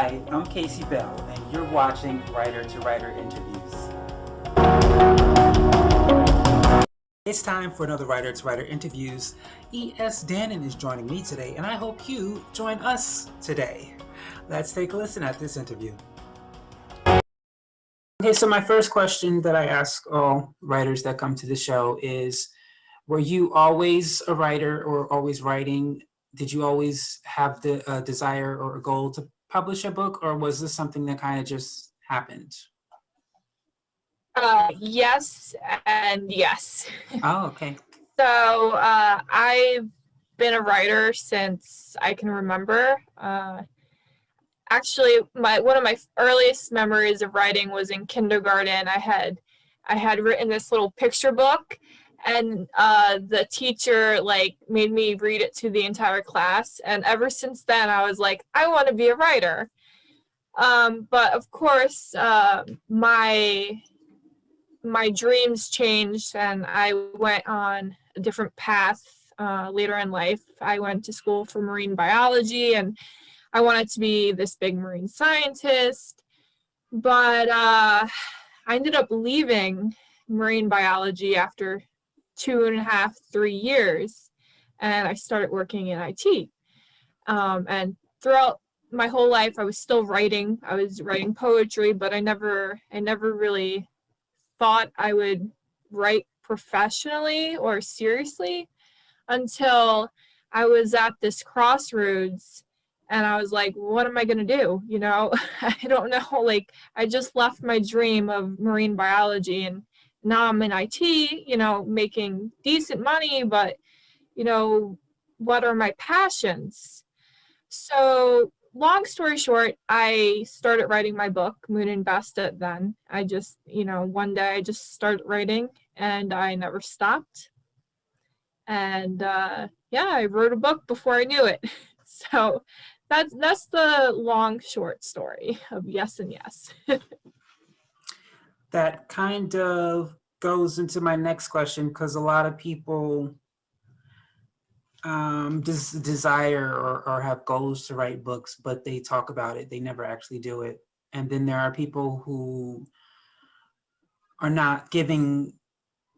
Hi, I'm Casey Bell, and you're watching Writer to Writer Interviews. It's time for another Writer to Writer Interviews. E.S. Danon is joining me today, and I hope you join us today. Let's take a listen at this interview. Okay, so my first question that I ask all writers that come to the show is, were you always a writer or always writing? Did you always have the desire or a goal to publish a book, or was this something that kind of just happened? Yes and yes. Oh, okay. So I've been a writer since I can remember. Actually, one of my earliest memories of writing was in kindergarten. I had written this little picture book, and the teacher made me read it to the entire class. And ever since then, I was like, I want to be a writer. But of course, my dreams changed, and I went on a different path later in life. I went to school for marine biology, and I wanted to be this big marine scientist, but I ended up leaving marine biology after 2.5, 3 years, and I started working in IT. And throughout my whole life, I was still writing. I was writing poetry, but I never really thought I would write professionally or seriously until I was at this crossroads, and I was like, what am I going to do? I don't know. I just left my dream of marine biology, and now I'm in IT, making decent money, but, what are my passions? So long story short, I started writing my book, Moon and Bastet. Then I just, one day I just started writing, and I never stopped. And I wrote a book before I knew it. So that's the long short story of Yes and Yes. That kind of goes into my next question, because a lot of people desire or have goals to write books, but they talk about it, they never actually do it. And then there are people who are not giving,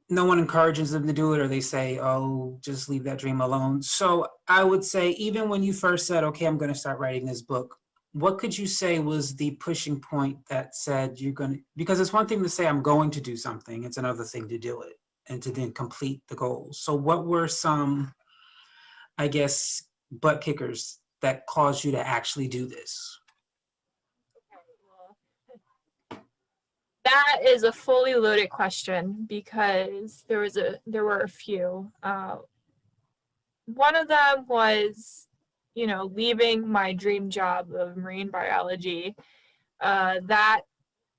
no one encourages them to do it, or they say, oh, just leave that dream alone. So I would say, even when you first said, okay, I'm going to start writing this book, what could you say was the pushing point that said you're going to, because it's one thing to say I'm going to do something, it's another thing to do it and to then complete the goals. So what were some, I guess, butt kickers that caused you to actually do this? That is a fully loaded question, because there were a few. One of them was, leaving my dream job of marine biology. That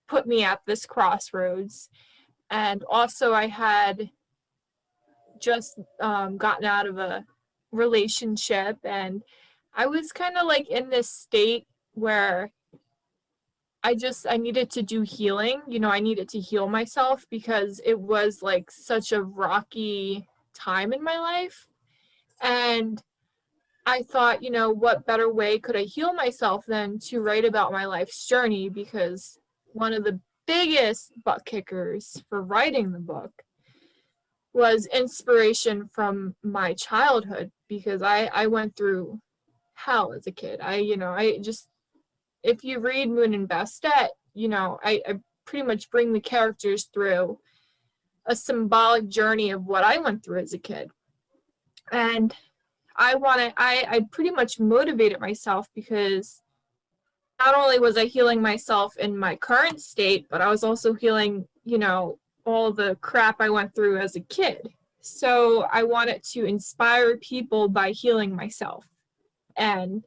put me at this crossroads. And also I had just gotten out of a relationship, and I was kind of in this state where I needed to do healing. I needed to heal myself, because it was such a rocky time in my life. And I thought, what better way could I heal myself than to write about my life's journey? Because one of the biggest butt kickers for writing the book was inspiration from my childhood, because I went through hell as a kid. If you read Moon and Bastet, I pretty much bring the characters through a symbolic journey of what I went through as a kid. And I pretty much motivated myself, because not only was I healing myself in my current state, but I was also healing, all the crap I went through as a kid. So I wanted to inspire people by healing myself. And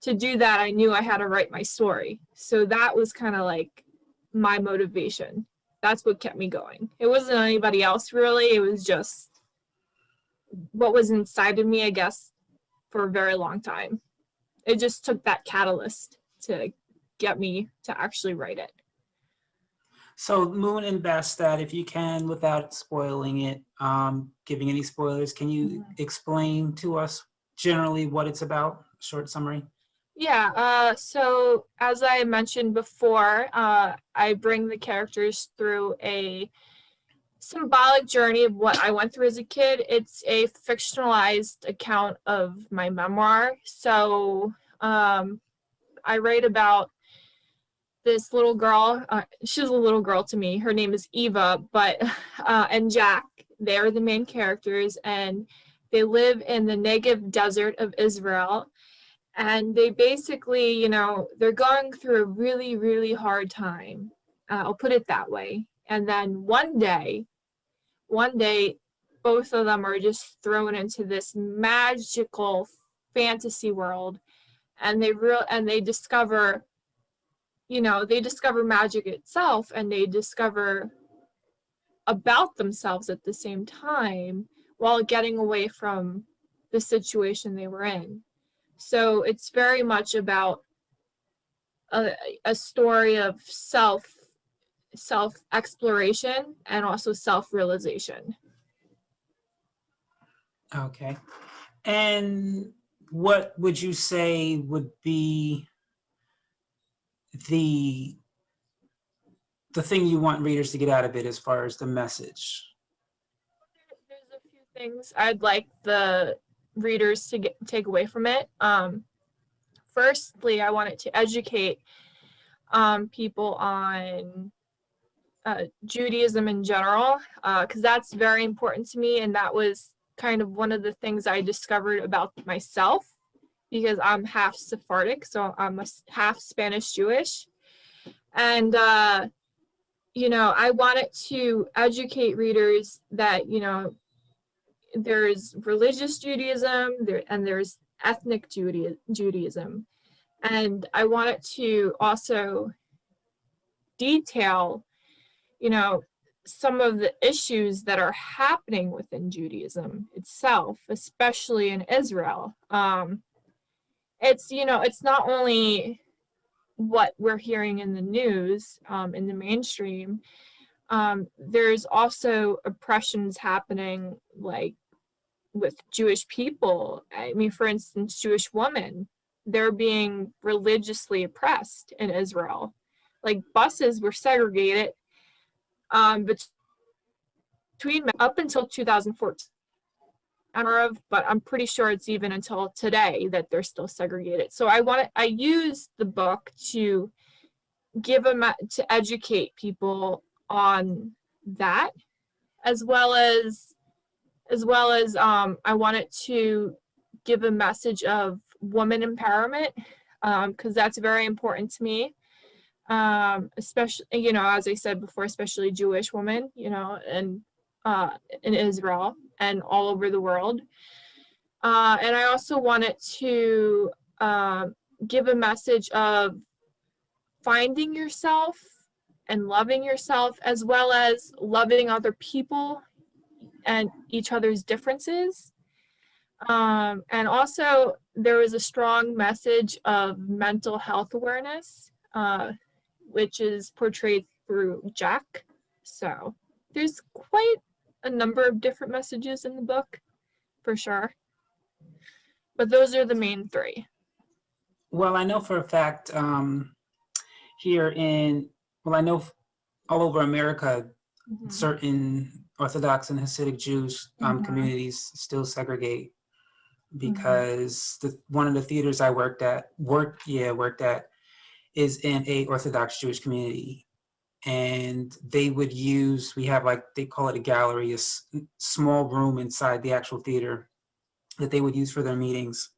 to do that, I knew I had to write my story. So that was kind of my motivation. That's what kept me going. It wasn't anybody else, really. It was just what was inside of me, I guess, for a very long time. It just took that catalyst to get me to actually write it. So Moon and Bastet, if you can, without spoiling it, giving any spoilers, can you explain to us generally what it's about? Short summary. Yeah, so as I mentioned before, I bring the characters through a symbolic journey of what I went through as a kid. It's a fictionalized account of my memoir. So I write about this little girl. She's a little girl to me. Her name is Eva, but and Jack. They're the main characters, and they live in the Negev desert of Israel. And they basically, you know, they're going through a really, really hard time. I'll put it that way. And then one day, both of them are just thrown into this magical fantasy world, and they discover, you know, they discover magic itself, and they discover about themselves at the same time while getting away from the situation they were in. So it's very much about a, a story of self exploration and also self realization. Okay. And what would you say would be the thing you want readers to get out of it as far as the message? There's a few things I'd like the readers to take away from it. Firstly, I want it to educate people on Judaism in general, because that's very important to me, and that was kind of one of the things I discovered about myself, because I'm half Sephardic, so I'm a half Spanish Jewish, and you know, I wanted to educate readers that, you know, there's religious Judaism and there's ethnic Judaism, and I wanted to also detail, you know, some of the issues that are happening within Judaism itself, especially in Israel. It's, you know, it's not only what we're hearing in the news, in the mainstream. There's also oppressions happening, like with Jewish people. I mean, for instance, Jewish women, they're being religiously oppressed in Israel. Like buses were segregated between up until 2014. But I'm pretty sure it's even until today that they're still segregated. So I use the book to to educate people on that, as well as I wanted to give a message of woman empowerment, because that's very important to me, especially, you know, as I said before, especially Jewish women, you know, and in Israel and all over the world. And I also wanted to give a message of finding yourself and loving yourself, as well as loving other people and each other's differences. And also, there was a strong message of mental health awareness, which is portrayed through Jack. So there's quite a number of different messages in the book, for sure. But those are the main three. Well, I know for a fact here in, well, I know all over America, Mm-hmm. certain Orthodox and Hasidic Jews communities still segregate, because one of the theaters I worked at is in a Orthodox Jewish community. And they would use, we have, like, they call it a gallery, a small room inside the actual theater that they would use for their meetings.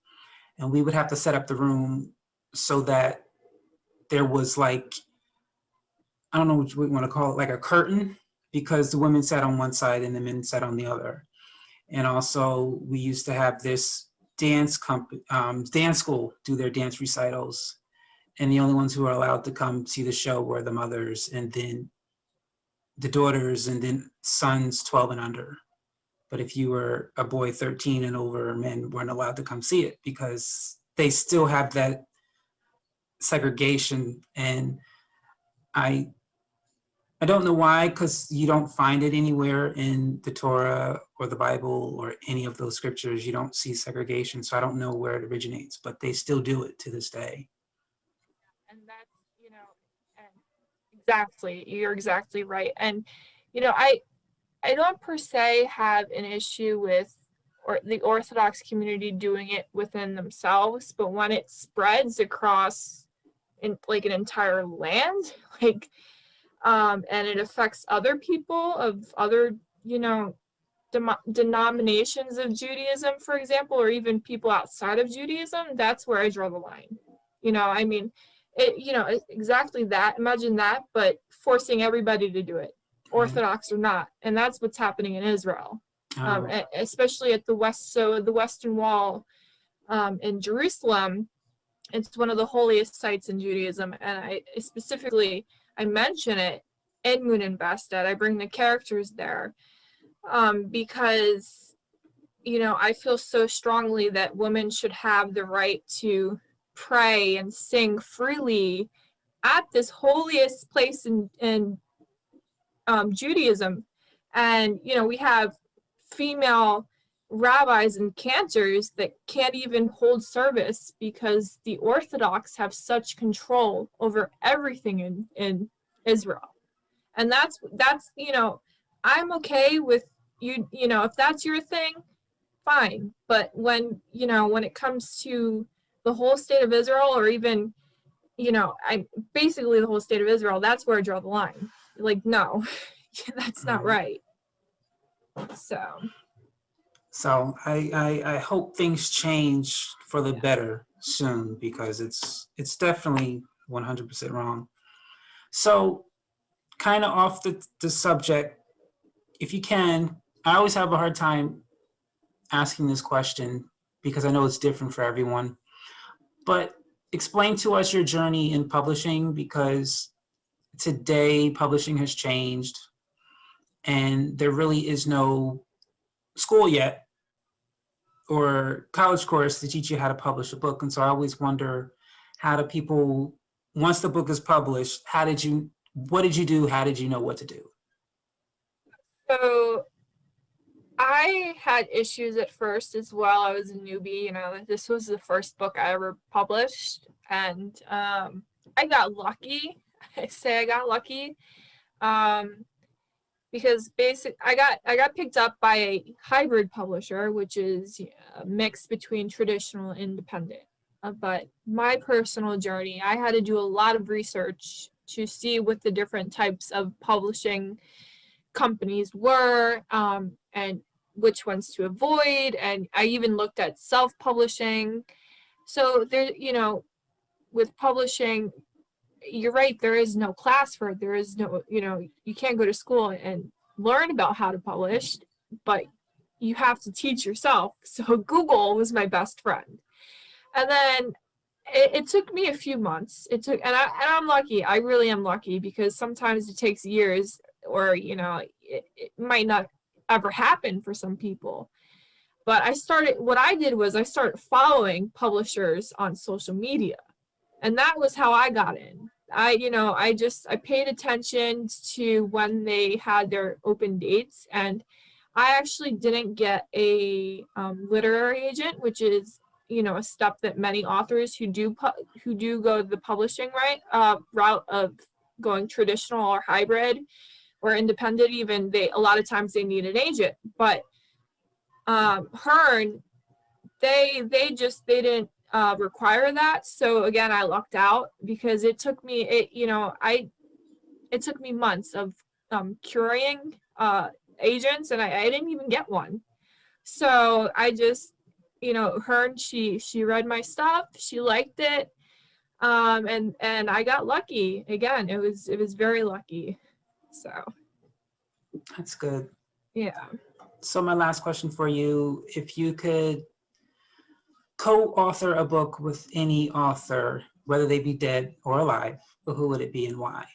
And we would have to set up the room so that there was, like, I don't know what you want to call it, like a curtain, because the women sat on one side and the men sat on the other. And also we used to have this dance school do their dance recitals. And the only ones who were allowed to come see the show were the mothers, and then the daughters, and then sons 12 and under. But if you were a boy 13 and over, men weren't allowed to come see it, because they still have that segregation. And I I don't know why, because you don't find it anywhere in the Torah or the Bible or any of those scriptures. You don't see segregation, so I don't know where it originates, but they still do it to this day. And that's, and exactly, you're exactly right. And, I don't per se have an issue with or the Orthodox community doing it within themselves, but when it spreads across in like an entire land, like and it affects other people of other, denominations of Judaism, for example, or even people outside of Judaism, that's where I draw the line. I mean, exactly that. Imagine that, but forcing everybody to do it, Right. Orthodox or not, and that's what's happening in Israel, Oh, especially at the west. So the Western Wall in Jerusalem, it's one of the holiest sites in Judaism, and I mention it in Moon and Bastet. I bring the characters there because I feel so strongly that women should have the right to pray and sing freely at this holiest place in Judaism. And, we have female rabbis and cantors that can't even hold service because the Orthodox have such control over everything in Israel. And that's I'm okay with if that's your thing, fine. But when it comes to the whole state of Israel, or even I basically the whole state of Israel, that's where I draw the line. Like, no, that's not right. right. So So I hope things change for the yeah. better soon, because it's definitely 100% wrong. So kind of off the subject, if you can, I always have a hard time asking this question because I know it's different for everyone, but explain to us your journey in publishing, because today publishing has changed and there really is no school yet or college course to teach you how to publish a book. And so I always wonder, how do people, once the book is published, what did you do? How did you know what to do? So I had issues at first as well. I was a newbie, this was the first book I ever published, and I got lucky. I say I got lucky. Um, because I got picked up by a hybrid publisher, which is a mix between traditional and independent. But my personal journey, I had to do a lot of research to see what the different types of publishing companies were, and which ones to avoid. And I even looked at self-publishing. So there, with publishing, you're right, there is no class for it. There is no, you can't go to school and learn about how to publish, but you have to teach yourself. So Google was my best friend. And then it took me a few months. I'm lucky. I really am lucky, because sometimes it takes years, or, it might not ever happen for some people. But what I did was I started following publishers on social media, and that was how I got in. I paid attention to when they had their open dates, and I actually didn't get a literary agent, which is a step that many authors who do go the publishing route of going traditional or hybrid or independent, even they a lot of times they need an agent. But Hearn, they didn't require that. So again, I lucked out, because it took me it took me months of curing agents, and I didn't even get one. So I just, Hearn, she read my stuff, she liked it, and I got lucky. Again, it was very lucky. So That's good. yeah. So my last question for you, if you could co-author a book with any author, whether they be dead or alive, who would it be and why?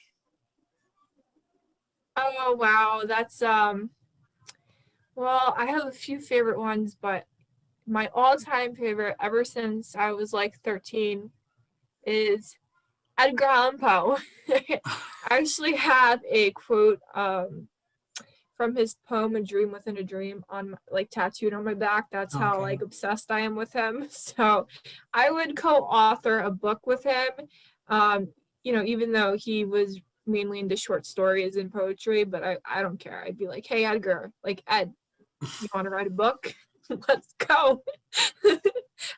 Oh wow, that's well, I have a few favorite ones, but my all-time favorite ever since I was like 13 is Edgar Allan Poe. I actually have a quote from his poem "A Dream Within a Dream" on like tattooed on my back. That's how like obsessed I am with him. So I would co-author a book with him. You know, even though he was mainly into short stories and poetry, but I don't care. I'd be like, hey Edgar, like Ed, you want to write a book? Let's go.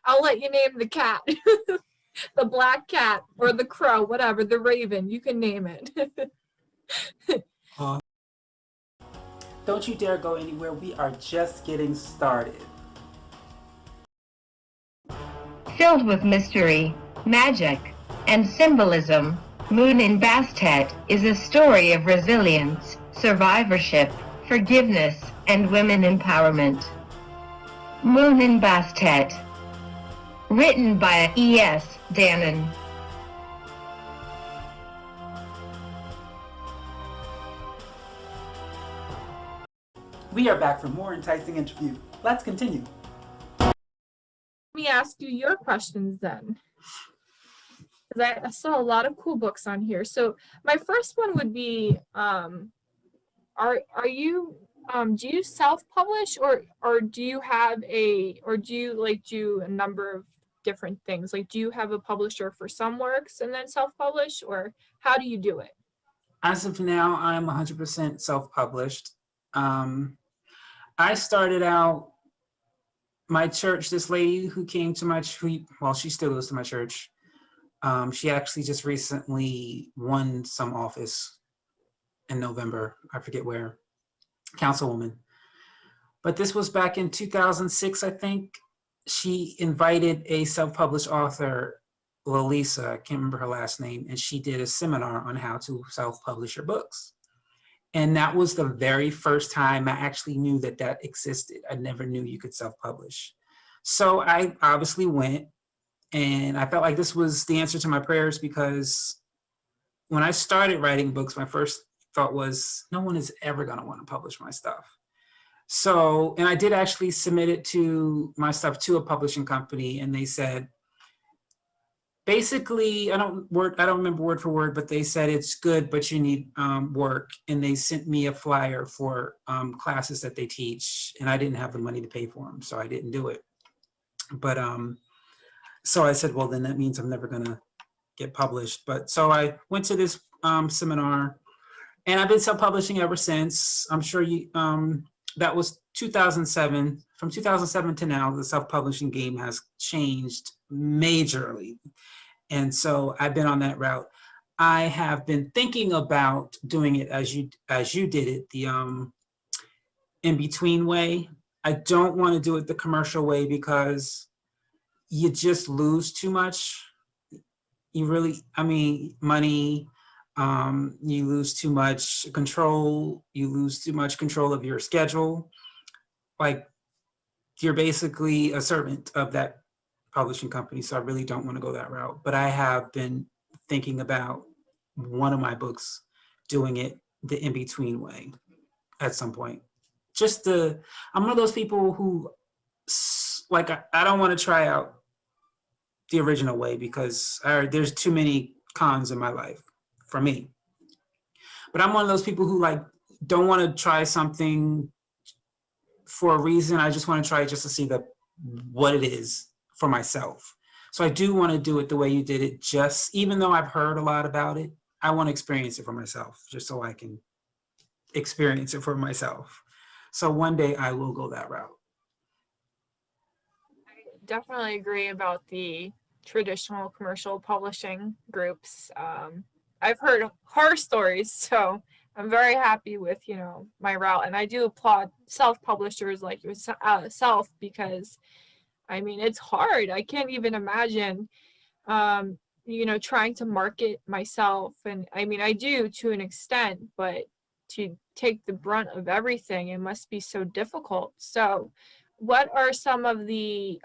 I'll let you name the cat. The black cat or the crow, whatever, the raven, you can name it. Don't you dare go anywhere. We are just getting started. Filled with mystery, magic, and symbolism, Moon in Bastet is a story of resilience, survivorship, forgiveness, and women empowerment. Moon in Bastet. Written by E.S. Danon. We are back for more enticing interview. Let's continue. Let me ask you your questions then, because I saw a lot of cool books on here. So my first one would be, are you do you self-publish or do you have or do you like do a number of different things? Like, do you have a publisher for some works and then self-publish, or how do you do it? As of now, I'm 100% self-published. I started out, my church, this lady who came to my, well, she still goes to my church. She actually just recently won some office in November. I forget where, councilwoman. But this was back in 2006, I think. She invited a self-published author, Lalisa, I can't remember her last name, and she did a seminar on how to self-publish your books. And that was the very first time I actually knew that that existed. I never knew you could self-publish. So I obviously went, and I felt like this was the answer to my prayers, because when I started writing books, my first thought was, no one is ever gonna want to publish my stuff. So, and I did actually submit it to my stuff to a publishing company, and they said, basically, I don't remember word for word, but they said it's good, but you need work. And they sent me a flyer for classes that they teach, and I didn't have the money to pay for them, so I didn't do it. But so I said, well, then that means I'm never gonna get published. But so I went to this seminar, and I've been self-publishing ever since. I'm sure you, that was 2007. From 2007 to now, the self-publishing game has changed majorly. And so I've been on that route. I have been thinking about doing it as you did it, the in-between way. I don't want to do it the commercial way, because you just lose too much. You really, I mean, money, you lose too much control, you lose too much control of your schedule. Like, you're basically a servant of that publishing company, so I really don't want to go that route. But I have been thinking about one of my books doing it the in-between way at some point. I'm one of those people who, like, I don't want to try out the original way, because there's too many cons in my life for me. But I'm one of those people who, like, don't want to try something for a reason. I just want to try it just to see what it is for myself. So I do want to do it the way you did it, just even though I've heard a lot about it, I want to experience it for myself, just so I can experience it for myself. So one day I will go that route. I definitely agree about the traditional commercial publishing groups. I've heard horror stories, so I'm very happy with, my route. And I do applaud self-publishers like yourself, because I mean, it's hard. I can't even imagine, trying to market myself. And I mean, I do to an extent, but to take the brunt of everything, it must be so difficult. So what are some of the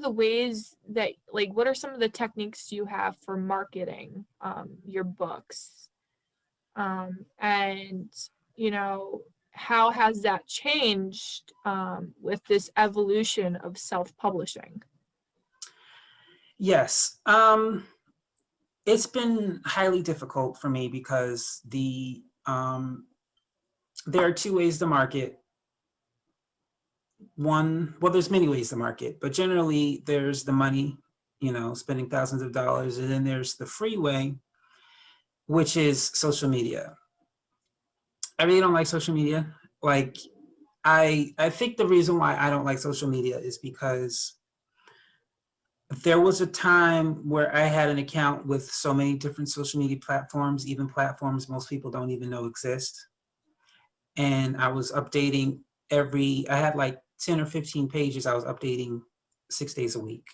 ways that, like, what are some of the techniques you have for marketing your books? And, how has that changed with this evolution of self-publishing? Yes. It's been highly difficult for me because there are two ways to market. One, well, there's many ways to market, but generally there's the money, spending thousands of dollars, and then there's the free way, which is social media. I really don't like social media. Like, I think the reason why I don't like social media is because there was a time where I had an account with so many different social media platforms, even platforms most people don't even know exist. And I was updating I had like 10 or 15 pages I was updating 6 days a week.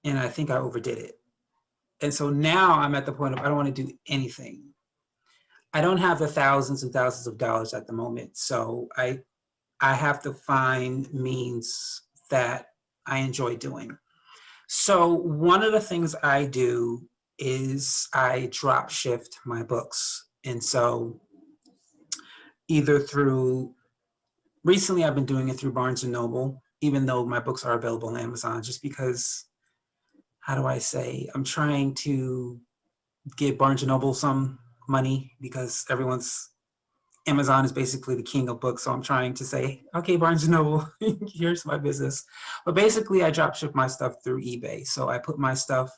And I think I overdid it. And so now I'm at the point of I don't want to do anything. I don't have the thousands and thousands of dollars at the moment. So I have to find means that I enjoy doing. So one of the things I do is I drop shift my books. And so either recently I've been doing it through Barnes and Noble, even though my books are available on Amazon, just because, how do I say, I'm trying to give Barnes and Noble some money because Amazon is basically the king of books. So I'm trying to say, okay, Barnes and Noble, here's my business. But basically I drop ship my stuff through eBay. So I put my stuff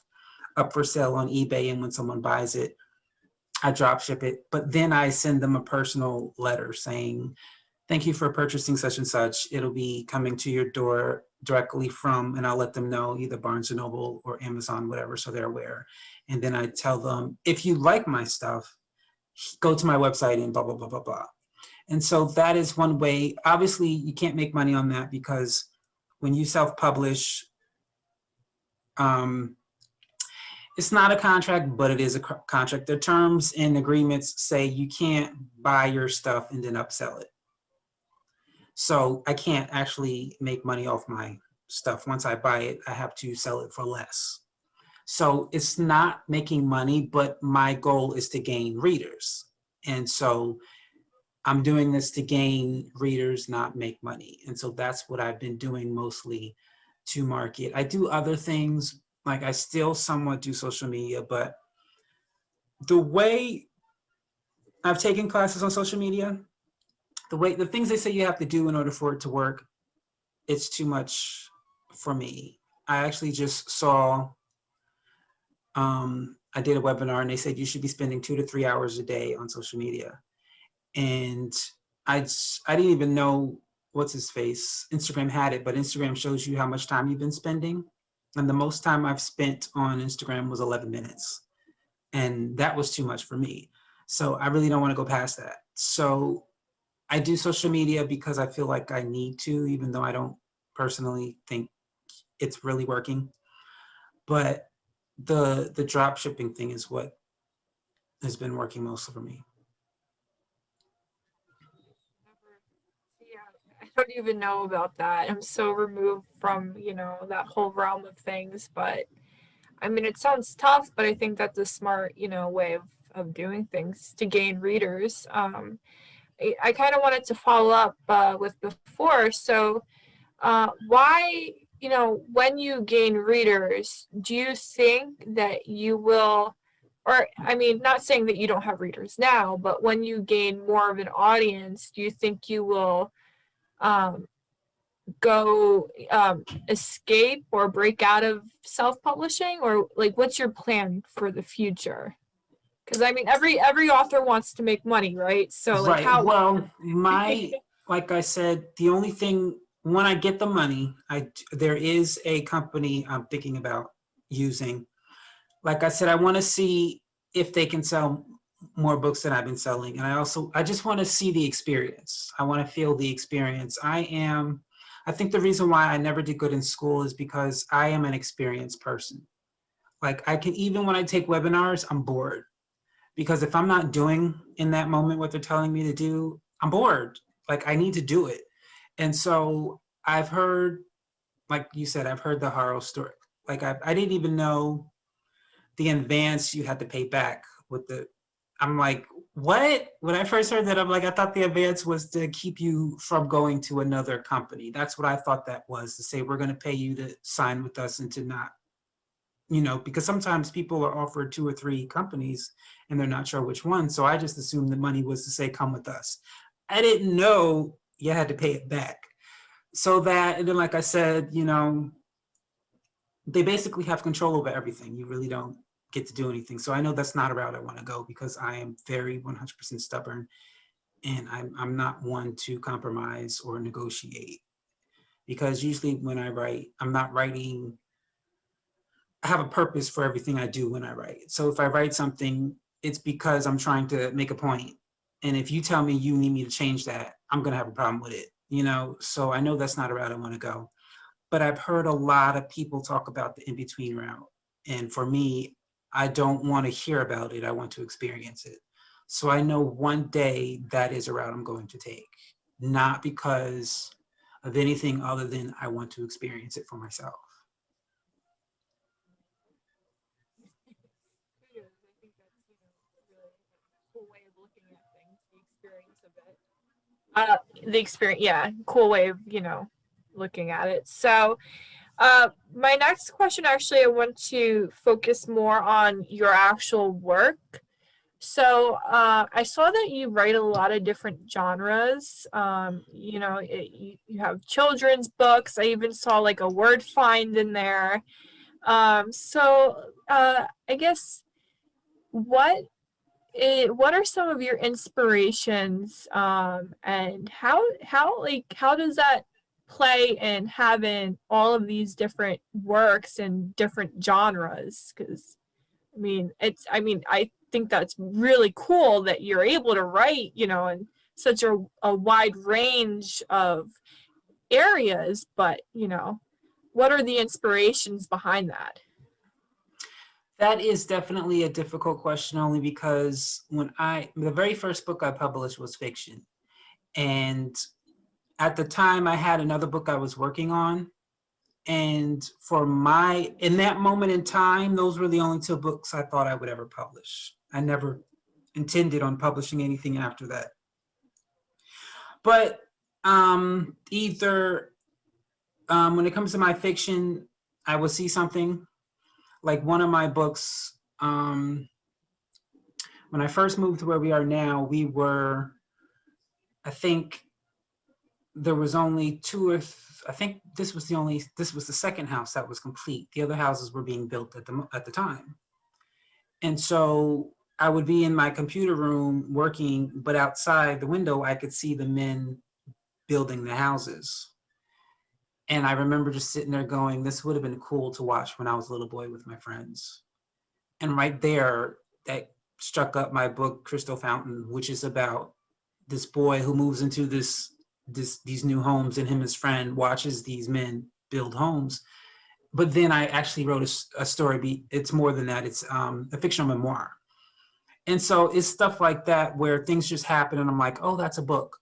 up for sale on eBay, and when someone buys it, I drop ship it, but then I send them a personal letter saying, thank you for purchasing such and such. It'll be coming to your door directly from, and I'll let them know, either Barnes and Noble or Amazon, whatever, so they're aware. And then I tell them, if you like my stuff, go to my website and blah, blah, blah, blah, blah. And so that is one way. Obviously, you can't make money on that because when you self-publish, it's not a contract, but it is a contract. The terms and agreements say you can't buy your stuff and then upsell it. So I can't actually make money off my stuff. Once I buy it, I have to sell it for less. So it's not making money, but my goal is to gain readers. And so I'm doing this to gain readers, not make money. And so that's what I've been doing mostly to market. I do other things, like I still somewhat do social media, but the way I've taken classes on social media, the things they say you have to do in order for it to work, it's too much for me. I actually just saw, I did a webinar and they said you should be spending 2 to 3 hours a day on social media. And I didn't even know what's his face. Instagram had it, but Instagram shows you how much time you've been spending. And the most time I've spent on Instagram was 11 minutes. And that was too much for me. So I really don't want to go past that. So I do social media because I feel like I need to, even though I don't personally think it's really working. But the drop shipping thing is what has been working most for me. Yeah, I don't even know about that. I'm so removed from, that whole realm of things. But I mean, it sounds tough, but I think that's a smart, way of doing things to gain readers. I kind of wanted to follow up with before. So, why, when you gain readers, do you think that you will, or I mean, not saying that you don't have readers now, but when you gain more of an audience, do you think you will go escape or break out of self-publishing, or like what's your plan for the future? Because I mean, every author wants to make money, right? So like Right. how Well, like I said, the only thing, when I get the money, there is a company I'm thinking about using. Like I said, I want to see if they can sell more books than I've been selling. And I just want to see the experience. I want to feel the experience. I think the reason why I never did good in school is because I am an experienced person. Like even when I take webinars, I'm bored. Because if I'm not doing in that moment what they're telling me to do, I'm bored. Like I need to do it. And so I've heard, like you said, I've heard the horror story. Like I didn't even know the advance you had to pay back I'm like, what? When I first heard that, I'm like, I thought the advance was to keep you from going to another company. That's what I thought that was, to say, we're going to pay you to sign with us and to not you know, because sometimes people are offered 2 or 3 companies and they're not sure which one. So I just assumed the money was to say, come with us. I didn't know you had to pay it back. So that, and then like I said, you know, they basically have control over everything. You really don't get to do anything. So I know that's not a route I want to go, because I am very 100% stubborn, and I'm not one to compromise or negotiate. Because usually when I write, I'm not writing, I have a purpose for everything I do when I write. So if I write something, it's because I'm trying to make a point. And if you tell me you need me to change that, I'm going to have a problem with it, you know? So I know that's not a route I want to go. But I've heard a lot of people talk about the in-between route. And for me, I don't want to hear about it. I want to experience it. So I know one day that is a route I'm going to take, not because of anything other than I want to experience it for myself. Kudos. I think that's, really a cool way of looking at things, the experience of it. The experience, yeah, cool way of, looking at it. So, my next question, actually, I want to focus more on your actual work. So, I saw that you write a lot of different genres. You have children's books. I even saw like a word find in there. I guess what are some of your inspirations, and how does that play in having all of these different works and different genres? Because I think that's really cool that you're able to write, in such a wide range of areas, but what are the inspirations behind that? That is definitely a difficult question, only because the very first book I published was fiction. And at the time I had another book I was working on. And in that moment in time, those were the only 2 books I thought I would ever publish. I never intended on publishing anything after that. But when it comes to my fiction, I will see something. Like one of my books, when I first moved to where we are now, I think there was only 2 or I think this was the second house that was complete. The other houses were being built at the time. And so I would be in my computer room working, but outside the window, I could see the men building the houses. And I remember just sitting there going, this would have been cool to watch when I was a little boy with my friends. And right there, that struck up my book, Crystal Fountain, which is about this boy who moves into these new homes, and him and his friend watches these men build homes. But then I actually wrote a story. It's more than that. It's a fictional memoir. And so it's stuff like that where things just happen and I'm like, oh, that's a book.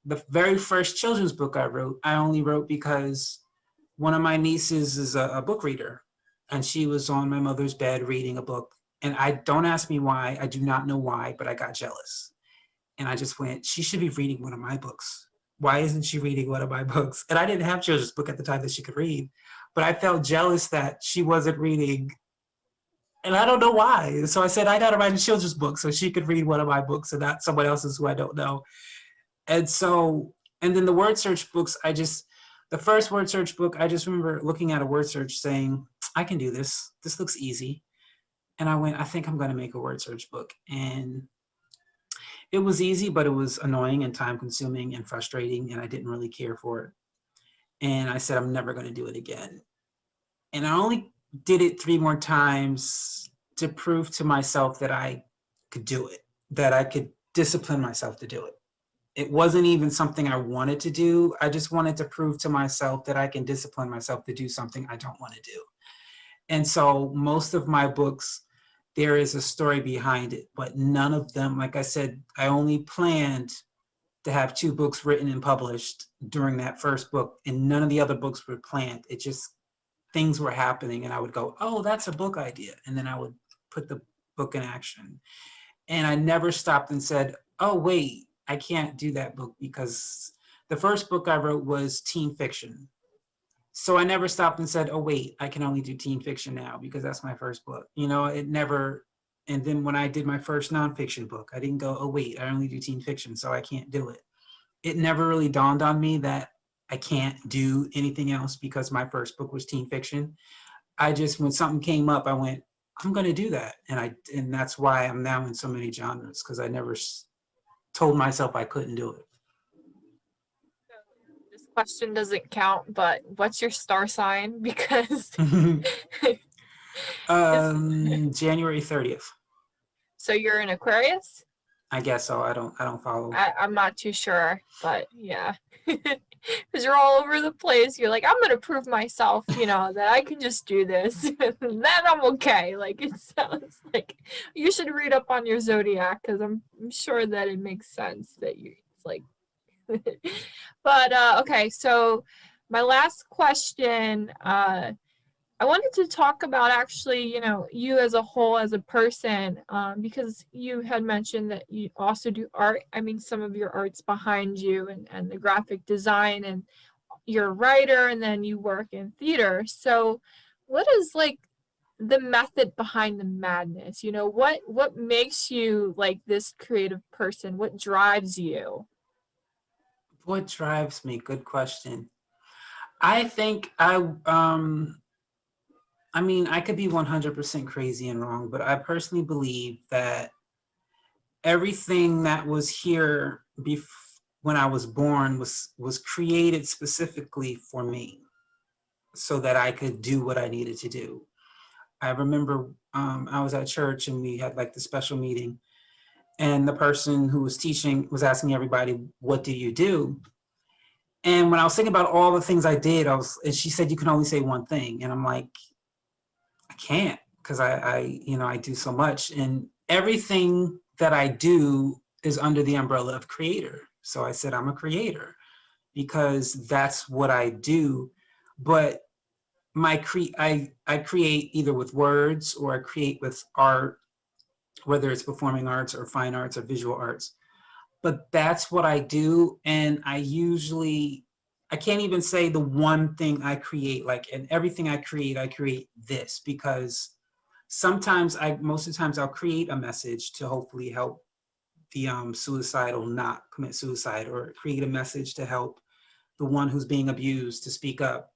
The very first children's book I only wrote because one of my nieces is a book reader, and she was on my mother's bed reading a book. And don't ask me why, I do not know why, but I got jealous. And I just went, she should be reading one of my books. Why isn't she reading one of my books? And I didn't have children's book at the time that she could read, but I felt jealous that she wasn't reading. And I don't know why. So I said, I gotta write a children's book so she could read one of my books and not someone else's who I don't know. And then the word search books, the first word search book, I just remember looking at a word search saying, I can do this. This looks easy. And I went, I think I'm gonna make a word search book. And it was easy, but it was annoying and time consuming and frustrating, and I didn't really care for it. And I said, I'm never gonna do it again. And I only did it 3 more times to prove to myself that I could do it, that I could discipline myself to do it. It wasn't even something I wanted to do. I just wanted to prove to myself that I can discipline myself to do something I don't want to do. And so most of my books, there is a story behind it, but none of them, like I said, I only planned to have 2 books written and published during that first book, and none of the other books were planned. It just, things were happening and I would go, oh, that's a book idea. And then I would put the book in action. And I never stopped and said, oh, wait, I can't do that book, because the first book I wrote was teen fiction. So I never stopped and said, oh, wait, I can only do teen fiction now because that's my first book. You know, it never. And then when I did my first nonfiction book, I didn't go, oh, wait, I only do teen fiction, so I can't do it. It never really dawned on me that I can't do anything else because my first book was teen fiction. I just, when something came up, I went, I'm going to do that. And that's why I'm now in so many genres, because I never told myself I couldn't do it. This question doesn't count, but what's your star sign? Because January 30th. So you're an Aquarius? I guess so. I don't follow. I'm not too sure, but yeah. Because you're all over the place. You're like, I'm going to prove myself, you know, that I can just do this. And then I'm okay. Like, it sounds like you should read up on your zodiac because I'm sure that it makes sense that you're it's like. But, okay, so my last question, I wanted to talk about actually, you know, you as a whole, as a person, because you had mentioned that you also do art. I mean, some of your art's behind you and the graphic design, and you're a writer, and then you work in theater. So what is like the method behind the madness? You know, what makes you like this creative person? What drives you? What drives me? Good question. I think I mean, I could be 100% crazy and wrong, but I personally believe that everything that was here when I was born was created specifically for me so that I could do what I needed to do. I remember I was at church and we had like the special meeting, and the person who was teaching was asking everybody, what do you do? And when I was thinking about all the things I did, and she said, you can only say one thing. And I'm like, I can't, because I do so much, and everything that I do is under the umbrella of creator. So I said, I'm a creator because that's what I do. But I create either with words or I create with art, whether it's performing arts or fine arts or visual arts. But that's what I do. And I can't even say the one thing I create, like, and everything I create this, because most of the times I'll create a message to hopefully help the suicidal not commit suicide, or create a message to help the one who's being abused to speak up.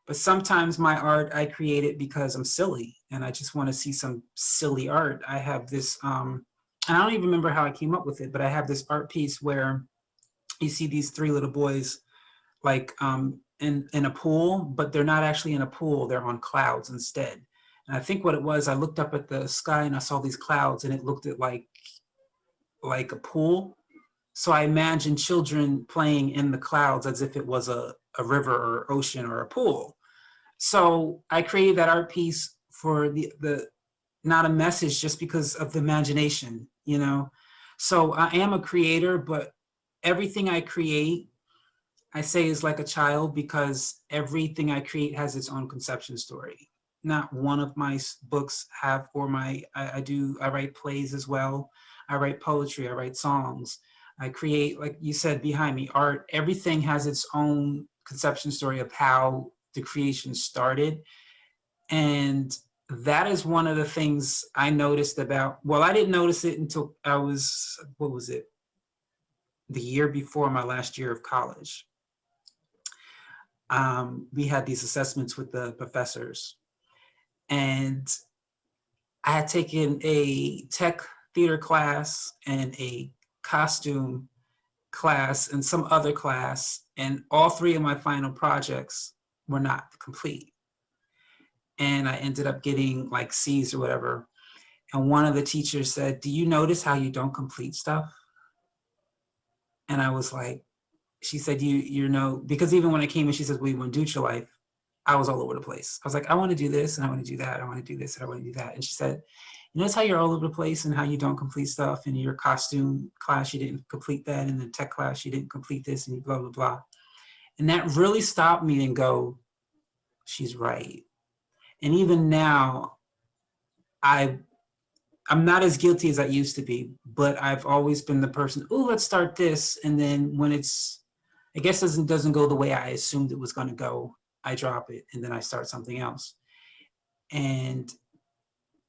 But sometimes my art, I create it because I'm silly and I just want to see some silly art. I have this, and I don't even remember how I came up with it, but I have this art piece where you see these three little boys like in a pool, but they're not actually in a pool, they're on clouds instead. And I think what it was, I looked up at the sky and I saw these clouds and it looked at like a pool. So I imagined children playing in the clouds as if it was a river or ocean or a pool. So I created that art piece for the not a message, just because of the imagination, you know? So I am a creator, but everything I create, I say is like a child, because everything I create has its own conception story. Not one of my books have, or I write plays as well. I write poetry, I write songs. I create, like you said, behind me, art. Everything has its own conception story of how the creation started. And that is one of the things I noticed about, well, I didn't notice it until I was, what was it? The year before my last year of college. We had these assessments with the professors, and I had taken a tech theater class and a costume class and some other class, and all three of my final projects were not complete. And I ended up getting like C's or whatever. And one of the teachers said, do you notice how you don't complete stuff? And I was like, she said, you know, because even when I came in, she said, what do you want to do with your life? I was all over the place. I was like, I want to do this and I want to do that. I want to do this and I want to do that. And she said, you notice how you're all over the place and how you don't complete stuff? In your costume class, you didn't complete that. In the tech class, you didn't complete this, and blah, blah, blah. And that really stopped me and go, she's right. And even now, I'm not as guilty as I used to be, but I've always been the person, oh, let's start this. And then when I guess it doesn't go the way I assumed it was going to go, I drop it, and then I start something else. And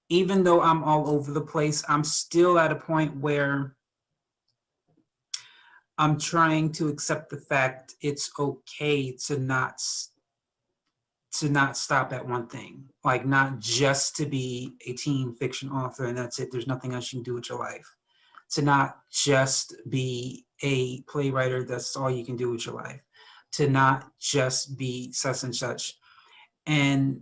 even though I'm all over the place, I'm still at a point where I'm trying to accept the fact it's okay to not stop at one thing, like not just to be a teen fiction author and that's it. There's nothing else you can do with your life. To not just be a playwright, that's all you can do with your life. To not just be such and such. And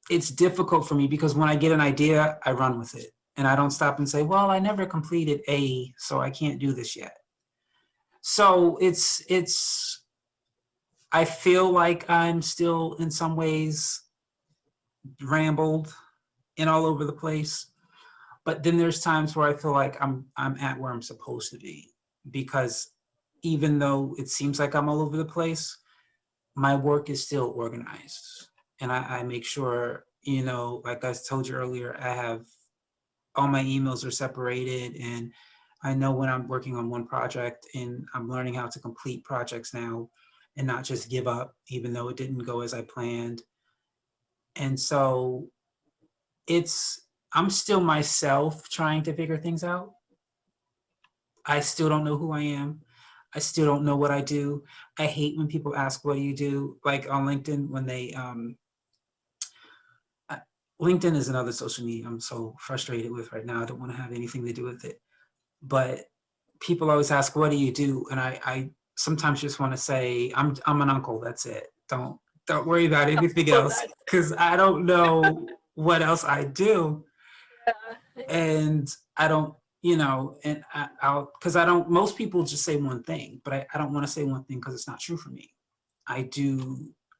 it's difficult for me because when I get an idea, I run with it. And I don't stop and say, well, I never completed A, so I can't do this yet. So I feel like I'm still in some ways rambled and all over the place. But then there's times where I feel like I'm at where I'm supposed to be, because even though it seems like I'm all over the place, my work is still organized. And I make sure, you know, like I told you earlier, I have all my emails are separated, and I know when I'm working on one project, and I'm learning how to complete projects now and not just give up, even though it didn't go as I planned. And so I'm still myself trying to figure things out. I still don't know who I am. I still don't know what I do. I hate when people ask, what do you do? Like on LinkedIn, when they, LinkedIn is another social media I'm so frustrated with right now. I don't want to have anything to do with it. But people always ask, what do you do? And I sometimes just want to say, I'm an uncle, that's it. Don't worry about anything else, because I don't know what else I do. And I don't, you know, and because I don't, most people just say one thing, but I don't want to say one thing because it's not true for me.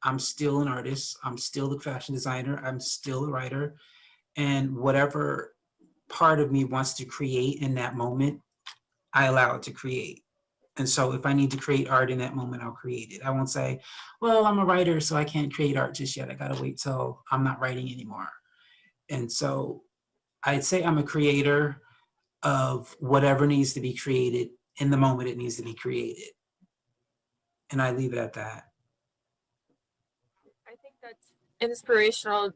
I'm still an artist. I'm still a fashion designer. I'm still a writer. And whatever part of me wants to create in that moment, I allow it to create. And so if I need to create art in that moment, I'll create it. I won't say, well, I'm a writer, so I can't create art just yet. I got to wait till I'm not writing anymore. And so I'd say I'm a creator of whatever needs to be created in the moment it needs to be created. And I leave it at that. I think that's inspirational,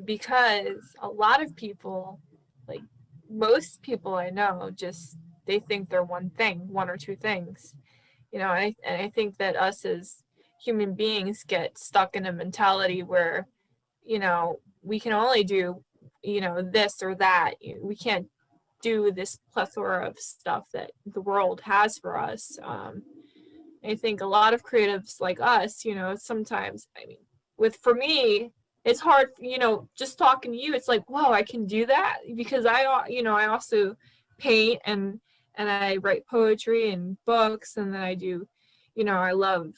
because a lot of people, like most people I know, just they think they're one thing, one or two things, you know. And I think that us as human beings get stuck in a mentality where, you know, we can only do, you know, this or that. We can't do this plethora of stuff that the world has for us. I think a lot of creatives like us, you know, sometimes, I mean, for me, it's hard, you know, just talking to you, it's like, whoa, I can do that, because you know, I also paint and I write poetry and books, and then I do, you know, I love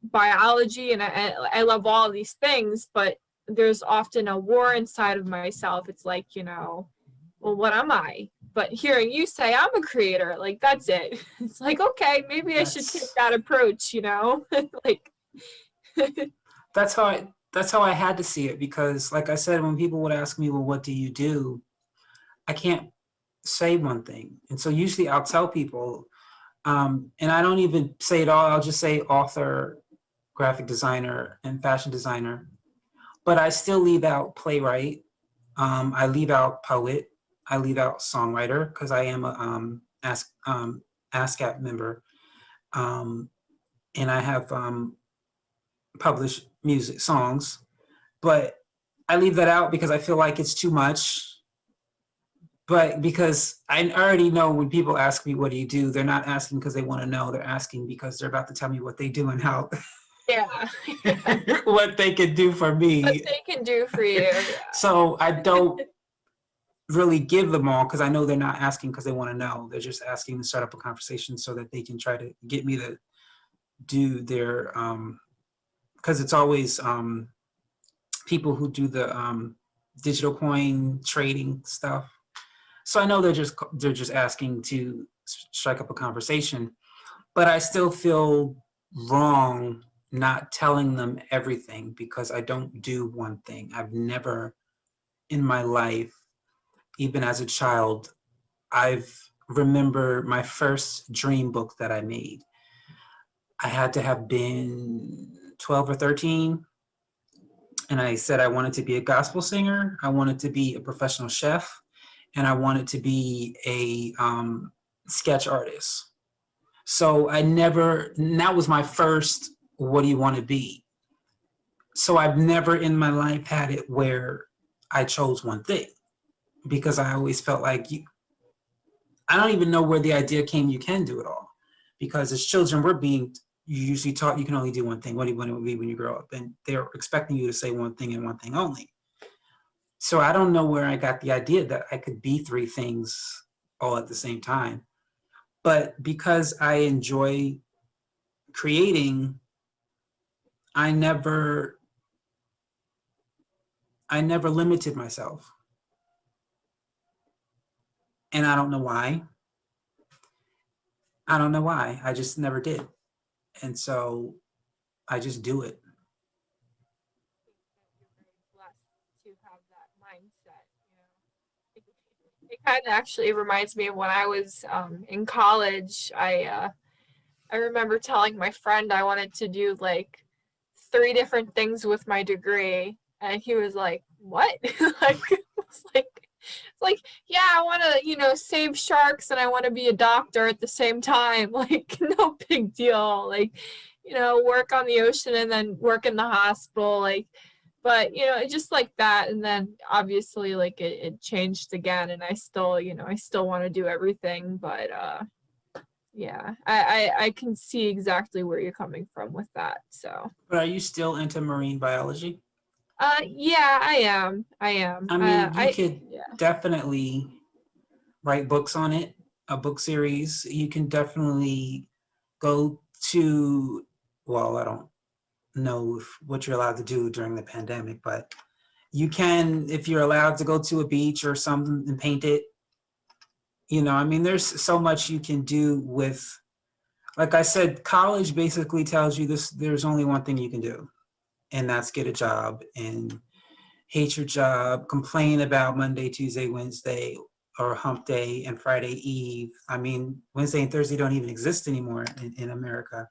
biology, and I love all of these things, but there's often a war inside of myself. It's like, you know, well, what am I? But hearing you say I'm a creator, like, that's it. It's like, okay, maybe I should take that approach, you know? Like that's how I had to see it, because like I said, when people would ask me, well, what do you do? I can't say one thing. And so usually I'll tell people, and I don't even say it all, I'll just say author, graphic designer, and fashion designer. But I still leave out playwright. I leave out poet. I leave out songwriter, because I am a ASCAP member. And I have published music songs. But I leave that out because I feel like it's too much. But because I already know when people ask me, what do you do? They're not asking because they want to know. They're asking because they're about to tell me what they do and how, yeah. what they can do for me. What they can do for you. Yeah. So I don't really give them all, because I know they're not asking because they want to know. They're just asking to start up a conversation so that they can try to get me to do their, because it's always people who do the digital coin trading stuff. So I know they're just asking to strike up a conversation, but I still feel wrong not telling them everything, because I don't do one thing. I've never in my life, even as a child, remember my first dream book that I made. I had to have been 12 or 13. And I said I wanted to be a gospel singer, I wanted to be a professional chef, and I wanted to be a sketch artist. So and that was my first, what do you want to be? So I've never in my life had it where I chose one thing, because I always felt like I don't even know where the idea came you can do it all. Because as children, you usually taught you can only do one thing. What do you want to be when you grow up? And they're expecting you to say one thing and one thing only. So I don't know where I got the idea that I could be three things all at the same time. But because I enjoy creating, I never limited myself. And I don't know why. I just never did. And so I just do it. You're very blessed to have that mindset, you know. It kind of actually reminds me of when I was in college. I remember telling my friend I wanted to do like 3 different things with my degree, and he was like, "What?" Like, it's like, yeah, I want to, you know, save sharks and I want to be a doctor at the same time. Like, no big deal. Like, you know, work on the ocean and then work in the hospital. Like, but, you know, it just like that. And then obviously, like, it changed again. And I still, you know, I still want to do everything. But, yeah, I can see exactly where you're coming from with that. So. But are you still into marine biology? Yeah, I am. I mean, you could yeah. definitely write books on it, a book series. You can definitely go to, well, I don't know what you're allowed to do during the pandemic, but you can, if you're allowed to go to a beach or something and paint it. You know, I mean, there's so much you can do with, like I said, college basically tells you this, there's only one thing you can do, and that's get a job and hate your job, complain about Monday, Tuesday, Wednesday, or hump day and Friday Eve. I mean, Wednesday and Thursday don't even exist anymore in America.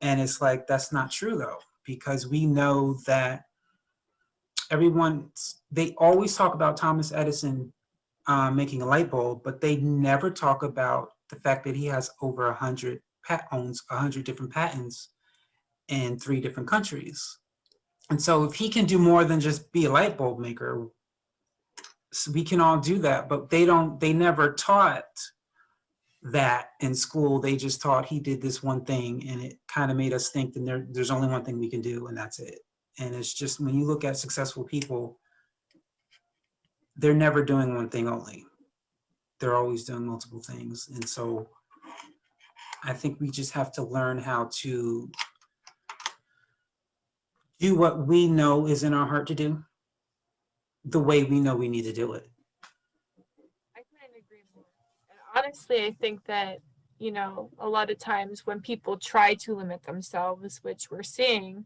And it's like, that's not true though, because we know that they always talk about Thomas Edison making a light bulb, but they never talk about the fact that he has over 100 owns 100 different patents in 3 different countries. And so if he can do more than just be a light bulb maker, so we can all do that. But they never taught that in school. They just taught he did this one thing, and it kind of made us think that there's only one thing we can do, and that's it. And it's just, when you look at successful people, they're never doing one thing only. They're always doing multiple things. And so I think we just have to learn how to do what we know is in our heart to do, the way we know we need to do it. I couldn't agree more. And honestly, I think that, you know, a lot of times when people try to limit themselves, which we're seeing,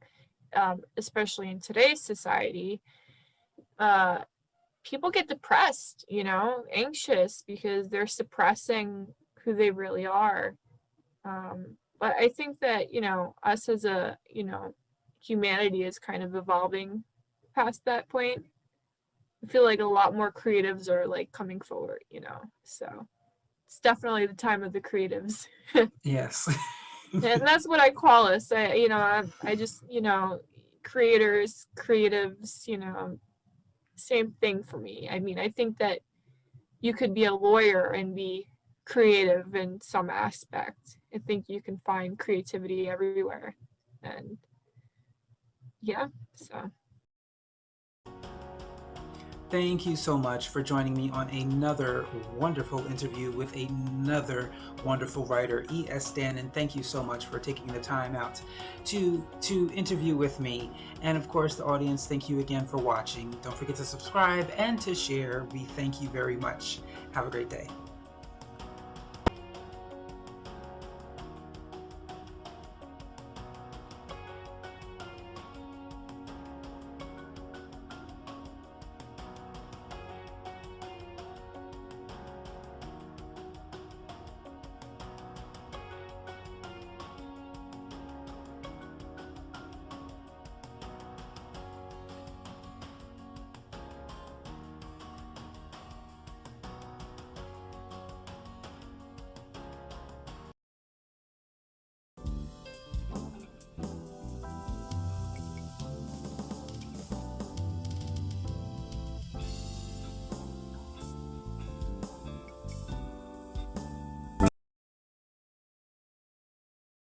especially in today's society, people get depressed, you know, anxious, because they're suppressing who they really are. But I think that, you know, us as a, you know, humanity is kind of evolving past that point. I feel like a lot more creatives are like coming forward, you know, so it's definitely the time of the creatives. Yes. And that's what I call us. I just, you know, creators, creatives, you know, same thing for me. I mean, I think that you could be a lawyer and be creative in some aspect. I think you can find creativity everywhere. And yeah, so. Thank you so much for joining me on another wonderful interview with another wonderful writer, E.S. Danon. Thank you so much for taking the time out to interview with me. And of course, the audience, thank you again for watching. Don't forget to subscribe and to share. We thank you very much. Have a great day.